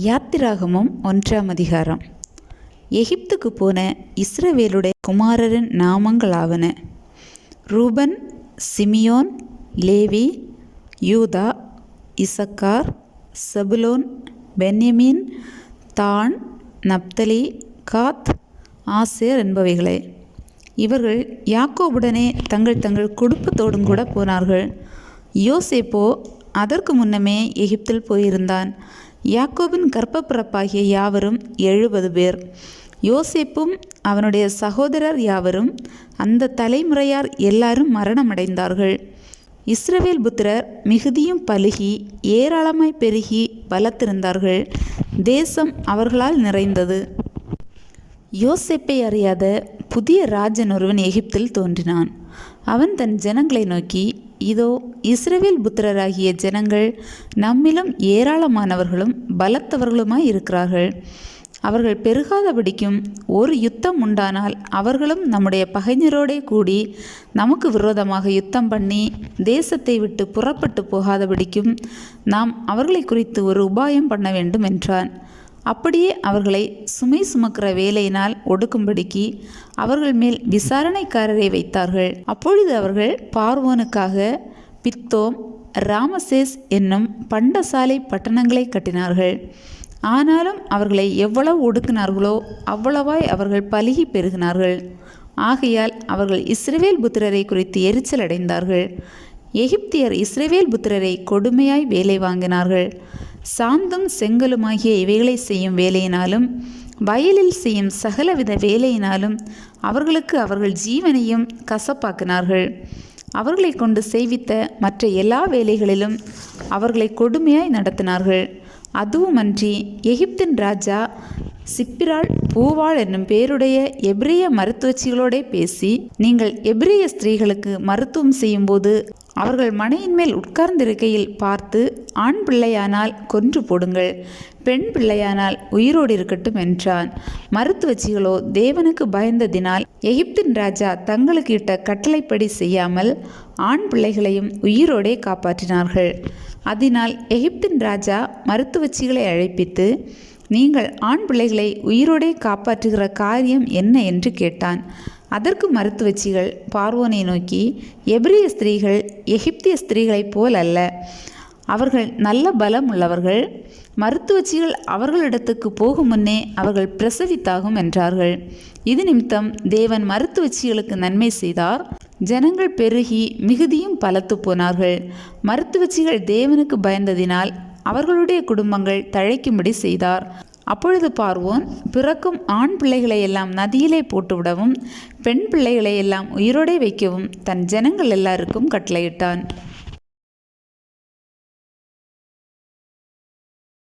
யாத்திராகமம் 1ஆம் அதிகாரம். எகிப்துக்கு போன இஸ்ரவேலுடைய குமாரரின் நாமங்களாவன: ரூபன், சிமியோன், லேவி, யூதா, இசக்கார், செபுலோன், பென்யமீன், தான், நப்தலி, காத், ஆசேர் என்பவைகளே. இவர்கள் யாக்கோபுடனே தங்கள் தங்கள் குடும்பத்தோடும் கூட போனார்கள். யோசேப்போ அதற்கு முன்னமே எகிப்தில் போயிருந்தான். யாக்கோபின் கர்ப்பப்பிறப்பாகிய யாவரும் 70 பேர். யோசேப்பும் அவனுடைய சகோதரர் யாவரும் அந்த தலைமுறையார் எல்லாரும் மரணமடைந்தார்கள். இஸ்ரவேல் புத்திரர் மிகுதியும் பலுகி ஏராளமாய் பெருகி பலத்திருந்தார்கள். தேசம் அவர்களால் நிறைந்தது. யோசேப்பை அறியாத புதிய ராஜன் ஒருவன் எகிப்தில் தோன்றினான். அவன் தன் ஜனங்களை நோக்கி, இதோ இஸ்ரவேல் புத்திரராகிய ஜனங்கள் நம்மிலும் ஏராளமானவர்களும் பலத்தவர்களுமாய் இருக்கிறார்கள். அவர்கள் பெருகாதபடிக்கும் ஒரு யுத்தம் உண்டானால் அவர்களும் நம்முடைய பகைஞரோடே கூடி நமக்கு விரோதமாக யுத்தம் பண்ணி தேசத்தை விட்டு புறப்பட்டு போகாதபடிக்கும் நாம் அவர்களை குறித்து ஒரு உபாயம் பண்ண வேண்டும் என்றான். அப்படியே அவர்களை சுமை சுமக்கிற வேலையினால் ஒடுக்கும்படிக்கு அவர்கள் மேல் விசாரணைக்காரரை வைத்தார்கள். அப்பொழுது அவர்கள் பார்வோனுக்காக பித்தோம், ராமசேஸ் என்னும் பண்டசாலை பட்டணங்களை கட்டினார்கள். ஆனாலும் அவர்களை எவ்வளவு ஒடுக்கினார்களோ அவ்வளவாய் அவர்கள் பலுகி பெருகினார்கள். ஆகையால் அவர்கள் இஸ்ரவேல் புத்திரரை குறித்து எரிச்சல் அடைந்தார்கள். எகிப்தியர் இஸ்ரவேல் புத்திரரை கொடுமையாய் வேலை வாங்கினார்கள். சாந்தும் செங்கலுமாகிய இவைகளை செய்யும் வேலையினாலும் வயலில் செய்யும் சகலவித வேலையினாலும் அவர்களுக்கு அவர்கள் ஜீவனையும் கசப்பாக்கினார்கள். அவர்களை கொண்டு செய்வித்த மற்ற எல்லா வேலைகளிலும் அவர்களை கொடுமையாய் நடத்தினார்கள். அதுவுமன்றி எகிப்தின் ராஜா சிப்பிராள் பூவாள் என்னும் பேருடைய எபிரேய மருத்துவச்சிகளோடே பேசி, நீங்கள் எபிரேய ஸ்திரீகளுக்கு மருத்துவம் செய்யும்போது அவர்கள் மனையின் மேல் உட்கார்ந்திருக்கையில் பார்த்து, ஆண் பிள்ளையானால் கொன்று போடுங்கள், பெண் பிள்ளையானால் உயிரோடு இருக்கட்டும் என்றான். மருத்துவச்சிகளோ தேவனுக்கு பயந்ததினால் எகிப்தின் ராஜா தங்களுக்கு இட்ட கட்டளைப்படி செய்யாமல் ஆண் பிள்ளைகளையும் உயிரோடே காப்பாற்றினார்கள். அதனால் எகிப்தின் ராஜா மருத்துவச்சிகளை அழைப்பித்து, நீங்கள் ஆண் பிள்ளைகளை உயிரோடே காப்பாற்றுகிற காரியம் என்ன என்று கேட்டான். அதற்கு மருத்துவச்சிகள் பார்வோனை நோக்கி, எபிரேய ஸ்திரீகள் எகிப்திய ஸ்திரீகளைப் போல் அல்ல, அவர்கள் நல்ல பலம் உள்ளவர்கள். மருத்துவச்சிகள் அவர்களிடத்துக்கு போகும் முன்னே அவர்கள் பிரசவித்தாகும் என்றார்கள். இது நிமித்தம் தேவன் மருத்துவச்சிகளுக்கு நன்மை செய்தார். ஜனங்கள் பெருகி மிகுதியும் பலத்து போனார்கள். மருத்துவச்சிகள் தேவனுக்கு பயந்ததினால் அவர்களுடைய குடும்பங்கள் தழைக்கும்படி செய்தார். அப்பொழுது பார்வோன் பிறக்கும் ஆண் பிள்ளைகளை எல்லாம் நதியிலே போட்டுவிடவும் பெண் பிள்ளைகளை எல்லாம் உயிரோடே வைக்கவும் தன் ஜனங்கள் எல்லாருக்கும் கட்டளையிட்டான்.